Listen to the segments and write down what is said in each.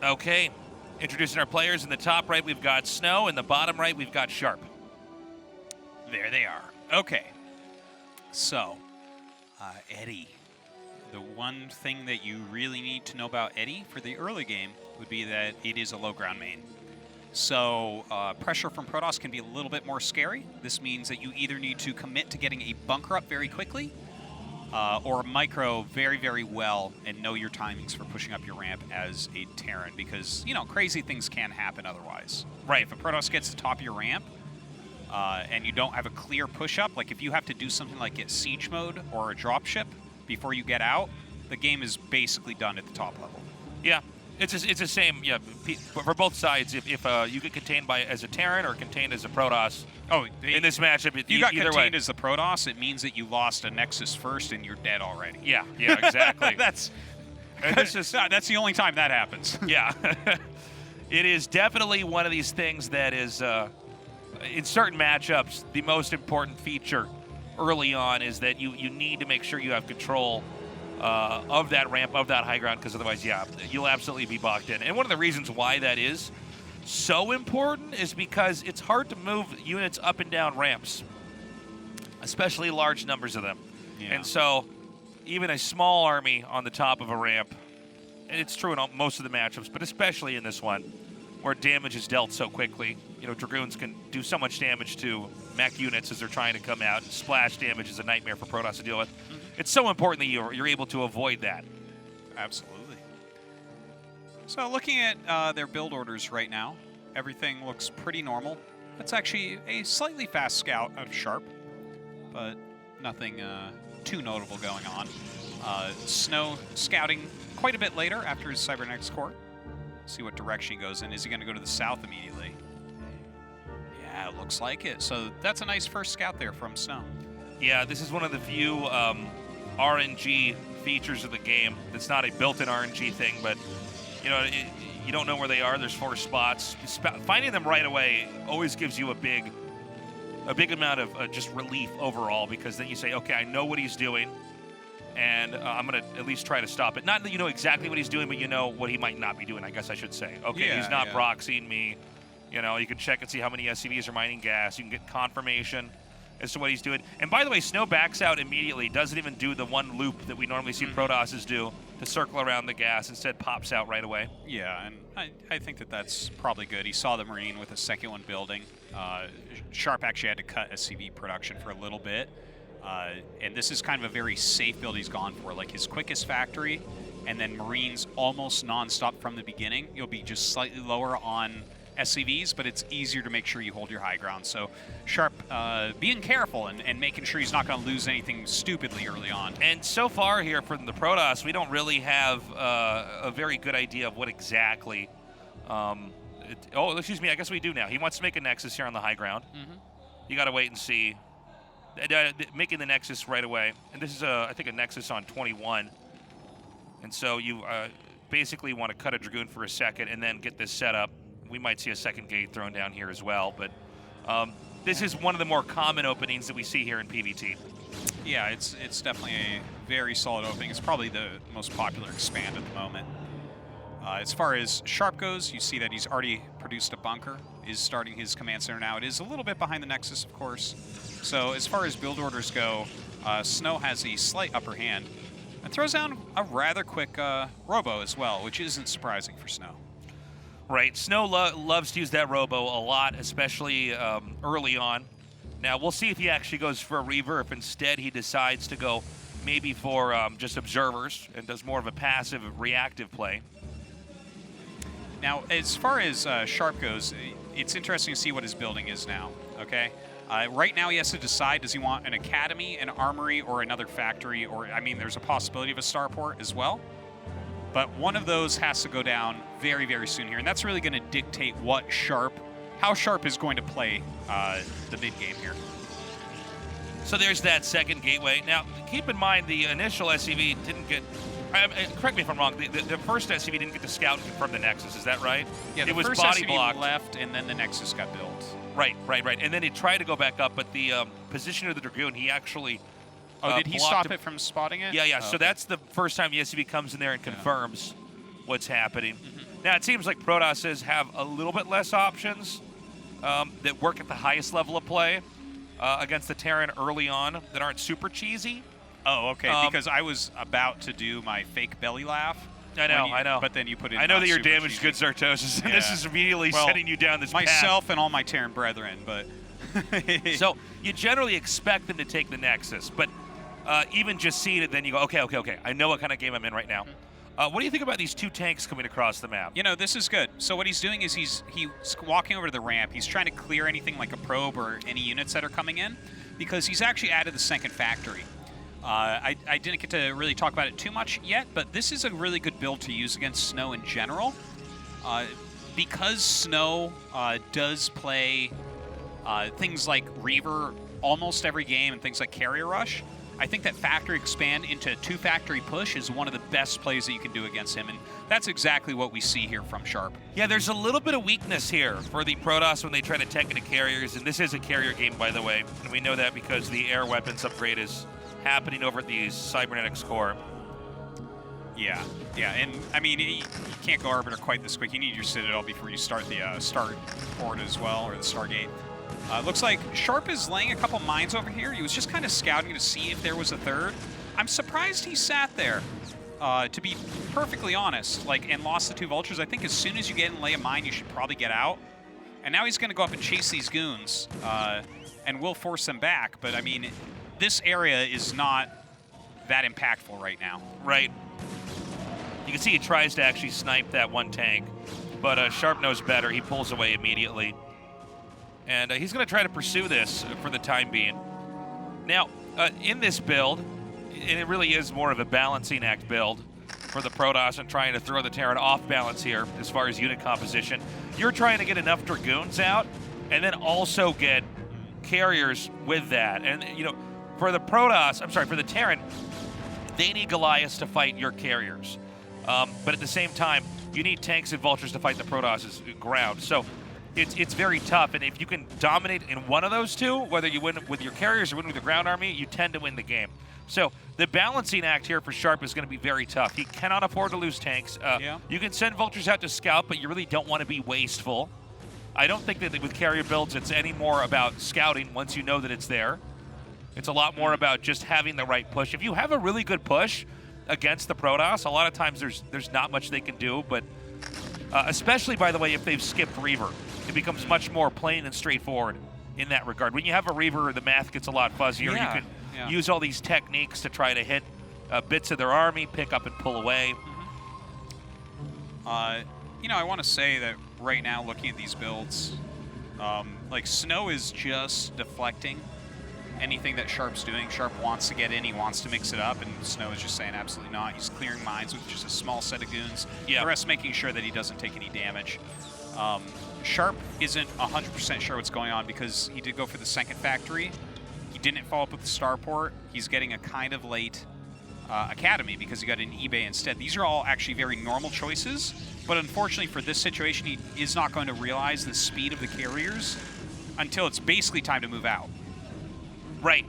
Okay, introducing our players. In the top right, we've got snOW. In the bottom right, we've got Sharp. There they are. Okay. So, Eddie. The one thing that you really need to know about Eddie for the early game would be that it is a low ground main. So pressure from Protoss can be a little bit more scary. This means that you either need to commit to getting a bunker up very quickly or micro very, very well and know your timings for pushing up your ramp as a Terran because, you know, crazy things can happen otherwise. Right. If a Protoss gets to the top of your ramp and you don't have a clear push-up, like if you have to do something like get siege mode or a dropship before you get out, the game is basically done at the top level. Yeah, it's the same. Yeah, for both sides. If you get contained as a Terran or contained as a Protoss. Oh, in this matchup, if you got either contained way. as the Protoss, it means that you lost a Nexus first and you're dead already. Yeah, exactly. that's the only time that happens. Yeah, it is definitely one of these things that is in certain matchups the most important feature early on is that you need to make sure you have control of that ramp, of that high ground, because otherwise, yeah, you'll absolutely be boxed in. And one of the reasons why that is so important is because it's hard to move units up and down ramps, especially large numbers of them. Yeah. And so even a small army on the top of a ramp, and it's true in most of the matchups, but especially in this one, where damage is dealt so quickly. You know, Dragoons can do so much damage to mech units as they're trying to come out. Splash damage is a nightmare for Protoss to deal with. Mm-hmm. It's so important that you're able to avoid that. Absolutely. So looking at their build orders right now, everything looks pretty normal. That's actually a slightly fast scout out of Sharp, but nothing too notable going on. snOW scouting quite a bit later after his Cybernetics core. See what direction he goes in. Is he going to go to the south immediately? Yeah, it looks like it. So that's a nice first scout there from snOW. Yeah, this is one of the few RNG features of the game. It's not a built-in RNG thing, but you know, you don't know where they are. There's 4 spots. Finding them right away always gives you a big amount of just relief overall, because then you say, okay, I know what he's doing, and I'm going to at least try to stop it. Not that you know exactly what he's doing, but you know what he might not be doing, I guess I should say. Okay, yeah, he's not proxying me. You know, you can check and see how many SCVs are mining gas. You can get confirmation as to what he's doing. And by the way, snOW backs out immediately. Doesn't even do the one loop that we normally see Protosses do to circle around the gas. Instead, pops out right away. Yeah, and I think that that's probably good. He saw the Marine with a second one building. Sharp actually had to cut SCV production for a little bit. And this is kind of a very safe build he's gone for. Like his quickest factory, and then Marines almost non-stop from the beginning. You'll be just slightly lower on SCVs, but it's easier to make sure you hold your high ground. So Sharp being careful and making sure he's not going to lose anything stupidly early on. And so far here from the Protoss, we don't really have a very good idea of what exactly... oh, excuse me, I guess we do now. He wants to make a Nexus here on the high ground. Mm-hmm. You got to wait and see. Making the Nexus right away. And this is, I think, a Nexus on 21. And so you basically want to cut a Dragoon for a second and then get this set up. We might see a second gate thrown down here as well, but this is one of the more common openings that we see here in PvT. Yeah, it's definitely a very solid opening. It's probably the most popular expand at the moment. As far as Sharp goes, you see that he's already produced a bunker, is starting his command center now. It is a little bit behind the Nexus, of course. So as far as build orders go, snOW has a slight upper hand and throws down a rather quick robo as well, which isn't surprising for snOW. Right, snOW loves to use that robo a lot, especially early on. Now, we'll see if he actually goes for a Reaver, if instead he decides to go maybe for just observers and does more of a passive, reactive play. Now, as far as Sharp goes, it's interesting to see what his building is now, okay? Right now he has to decide, does he want an academy, an armory, or another factory, or, I mean, there's a possibility of a starport as well. But one of those has to go down very, very soon here, and that's really going to dictate how Sharp is going to play the mid-game here. So there's that second gateway. Now, keep in mind the initial SCV didn't get... correct me if I'm wrong. The first SCV didn't get to scout and confirm the Nexus. Is that right? Yeah, it was first body SCV blocked. Left, and then the Nexus got built. Right. And then he tried to go back up, but the position of the Dragoon, he actually... Oh, did he stop it from spotting it? Yeah. Oh, so that's the first time the SCV comes in there and confirms what's happening. Mm-hmm. Now, it seems like Protosses have a little bit less options that work at the highest level of play against the Terran early on that aren't super cheesy. Oh, okay, because I was about to do my fake belly laugh. I know. But then you put in I know that you're super damaged cheesy. good, Zartosis, and Yeah. this is immediately setting you down this myself and all my Terran brethren, but... So you generally expect them to take the Nexus, but even just seeing it, then you go, okay, I know what kind of game I'm in right now. What do you think about these 2 tanks coming across the map? You know, this is good. So what he's doing is he's walking over to the ramp. He's trying to clear anything like a probe or any units that are coming in, because he's actually added the second factory. I didn't get to really talk about it too much yet, but this is a really good build to use against snOW in general. Because snOW does play things like Reaver almost every game and things like Carrier Rush, I think that factory expand into 2 factory push is one of the best plays that you can do against him, and that's exactly what we see here from Sharp. Yeah, there's a little bit of weakness here for the Protoss when they try to tech into carriers, and this is a carrier game, by the way, and we know that because the air weapons upgrade is happening over at the Cybernetics core. Yeah, and I mean, you can't go Arbiter quite this quick. You need your Citadel before you start the starport as well, or the Stargate. Looks like Sharp is laying a couple mines over here. He was just kind of scouting to see if there was a third. I'm surprised he sat there, to be perfectly honest, and lost the 2 vultures. I think as soon as you get in and lay a mine, you should probably get out. And now he's going to go up and chase these goons, and will force them back. But, I mean, this area is not that impactful right now. Right. You can see he tries to actually snipe that 1 tank, but Sharp knows better. He pulls away immediately. And he's going to try to pursue this for the time being. Now, in this build, and it really is more of a balancing act build for the Protoss and trying to throw the Terran off balance here as far as unit composition. You're trying to get enough Dragoons out and then also get carriers with that. And, you know, for the Terran, they need Goliaths to fight your carriers. But at the same time, you need tanks and vultures to fight the Protoss's ground. So it's very tough, and if you can dominate in one of those 2, whether you win with your carriers or win with your ground army, you tend to win the game. So the balancing act here for Sharp is going to be very tough. He cannot afford to lose tanks. You can send vultures out to scout, but you really don't want to be wasteful. I don't think that with carrier builds it's any more about scouting once you know that it's there. It's a lot more about just having the right push. If you have a really good push against the Protoss, a lot of times there's not much they can do, but especially, by the way, if they've skipped Reaver. It becomes much more plain and straightforward in that regard. When you have a Reaver, the math gets a lot fuzzier. You can use all these techniques to try to hit bits of their army, pick up and pull away. You know, I want to say that right now, looking at these builds, snOW is just deflecting anything that Sharp's doing. Sharp wants to get in, he wants to mix it up, and snOW is just saying absolutely not. He's clearing mines with just a small set of goons. The rest making sure that he doesn't take any damage. Sharp isn't 100% sure what's going on because he did go for the second factory. He didn't follow up with the starport. He's getting a kind of late academy because he got an eBay instead. These are all actually very normal choices, but unfortunately for this situation, he is not going to realize the speed of the carriers until it's basically time to move out. Right.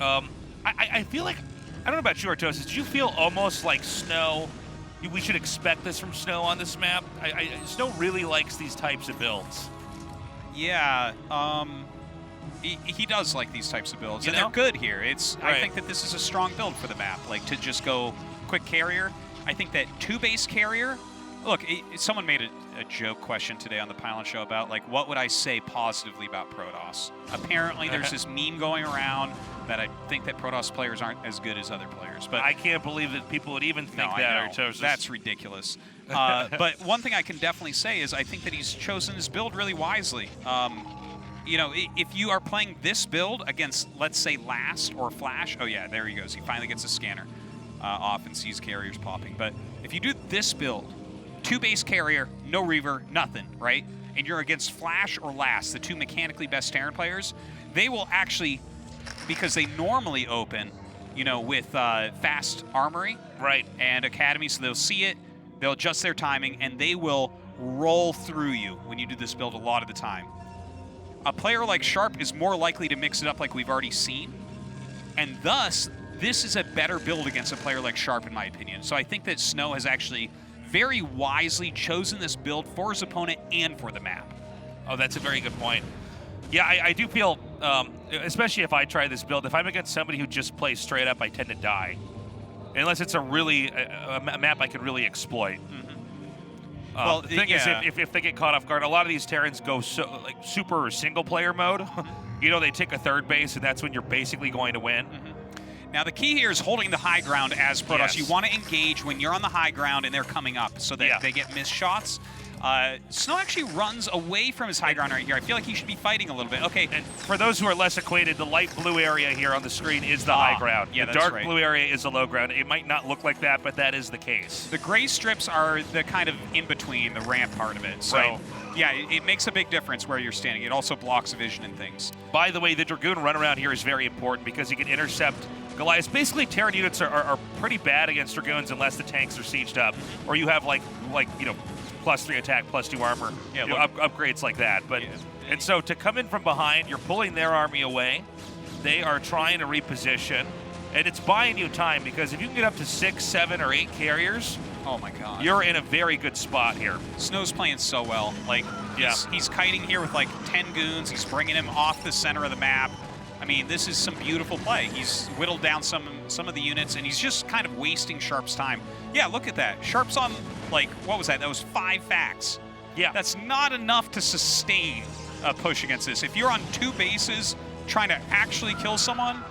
I feel like, I don't know about you, Artosis, do you feel almost like snOW, we should expect this from snOW on this map? snOW really likes these types of builds. Yeah, he does like these types of builds, and they're good here. I think that this is a strong build for the map, to just go quick carrier. I think that 2-base carrier, look, someone made a joke question today on the Pylon Show about, what would I say positively about Protoss? Apparently, there's this meme going around that I think that Protoss players aren't as good as other players. But I can't believe that people would even think that, Artosis. That's ridiculous. But one thing I can definitely say is I think that he's chosen his build really wisely. You know, if you are playing this build against, let's say, Last or Flash, oh yeah, there he goes. He finally gets a scanner off and sees carriers popping. But if you do this build, 2-base carrier, no Reaver, nothing, right? And you're against Flash or Last, the 2 mechanically best Terran players, they will actually, because they normally open, with fast armory, right, and academy, so they'll see it, they'll adjust their timing, and they will roll through you when you do this build a lot of the time. A player like Sharp is more likely to mix it up like we've already seen, and thus, this is a better build against a player like Sharp, in my opinion. So I think that snOW has actually very wisely chosen this build for his opponent and for the map. Oh, that's a very good point. Yeah, I do feel, especially if I try this build, if I'm against somebody who just plays straight up, I tend to die. Unless it's a really a map I can really exploit. Well, the thing is, if they get caught off guard, a lot of these Terrans go like super single-player mode. You know, they take a third base, and that's when you're basically going to win. Now, the key here is holding the high ground as Protoss. Yes. You want to engage when you're on the high ground and they're coming up so that they get missed shots. snOW actually runs away from his high ground right here. I feel like he should be fighting a little bit. Okay. And for those who are less acquainted, the light blue area here on the screen is the high ground. Yeah, the that's dark right. blue area is the low ground. It might not look like that, but that is the case. The gray strips are the kind of in-between, the ramp part of it. So, Right. yeah, it makes a big difference where you're standing. It also blocks vision and things. By the way, the Dragoon runaround here is very important because you can intercept Goliaths. Basically, Terran units are pretty bad against Dragoons unless the tanks are sieged up, or you have like you know, +3 attack, +2 armor, Yeah, you know, upgrades like that. But and so to come in from behind, you're pulling their army away. They are trying to reposition, and it's buying you time because if you can get up to 6, 7, or 8 carriers, oh my god, you're in a very good spot here. snOW's playing so well. Like, he's kiting here with like 10 goons. He's bringing him off the center of the map. I mean, this is some beautiful play. He's whittled down some of the units, and he's just kind of wasting Sharp's time. Yeah, look at that. Sharp's on, like, what was that? That was 5 facts. Yeah. That's not enough to sustain a push against this. If you're on 2 bases trying to actually kill someone,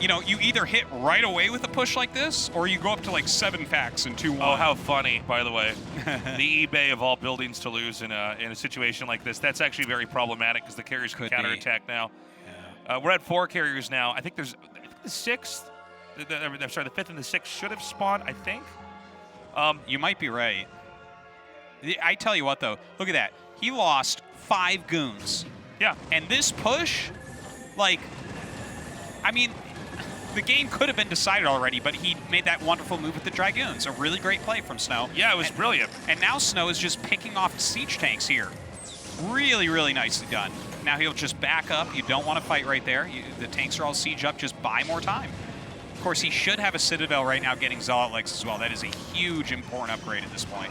you know, you either hit right away with a push like this, or you go up to like 7 facts and 2-1. Oh, how funny, by the way. The eBay of all buildings to lose in a situation like this. That's actually very problematic because the carriers can counterattack now. We're at 4 carriers now. I think there's the 6th. I'm sorry, the 5th and the 6th should have spawned, I think. You might be right. I tell you what, though. Look at that. He lost 5 goons. Yeah. And this push, like, I mean, the game could have been decided already, but he made that wonderful move with the Dragoons. A really great play from snOW. Yeah, it was brilliant. And now snOW is just picking off siege tanks here. Really, really nicely done. Now he'll just back up. You don't want to fight right there. The tanks are all siege up. Just buy more time. Of course, he should have a Citadel right now getting Zealot legs as well. That is a huge, important upgrade at this point.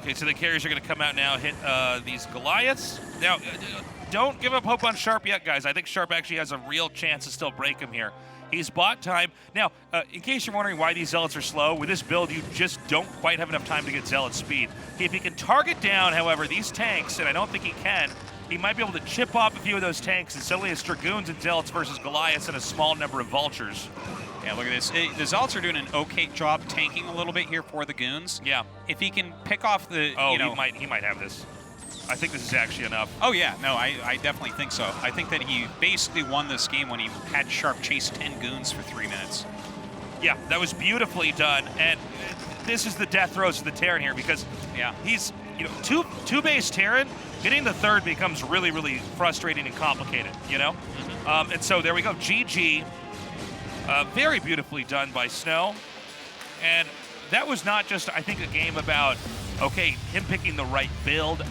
Okay, so the carriers are going to come out now, hit these Goliaths. Now, don't give up hope on Sharp yet, guys. I think Sharp actually has a real chance to still break him here. He's bought time. Now, in case you're wondering why these Zealots are slow, with this build, you just don't quite have enough time to get Zealot speed. If he can target down, however, these tanks, and I don't think he can, he might be able to chip off a few of those tanks, and suddenly it's Dragoons and Zealots versus Goliaths and a small number of Vultures. Yeah, look at this. The Zealots are doing an okay job tanking a little bit here for the Goons. Yeah. If he can pick off the, oh, you know, he might have this. I think this is actually enough. Oh, yeah. No, I definitely think so. I think that he basically won this game when he had Sharp chase 10 Goons for 3 minutes. Yeah, that was beautifully done. And this is the death throes of the Terran here because he's, you know, two base Terran. Getting the third becomes really, really frustrating and complicated, you know? And so there we go. GG. Very beautifully done by snOW. And that was not just, I think, a game about, okay, him picking the right build.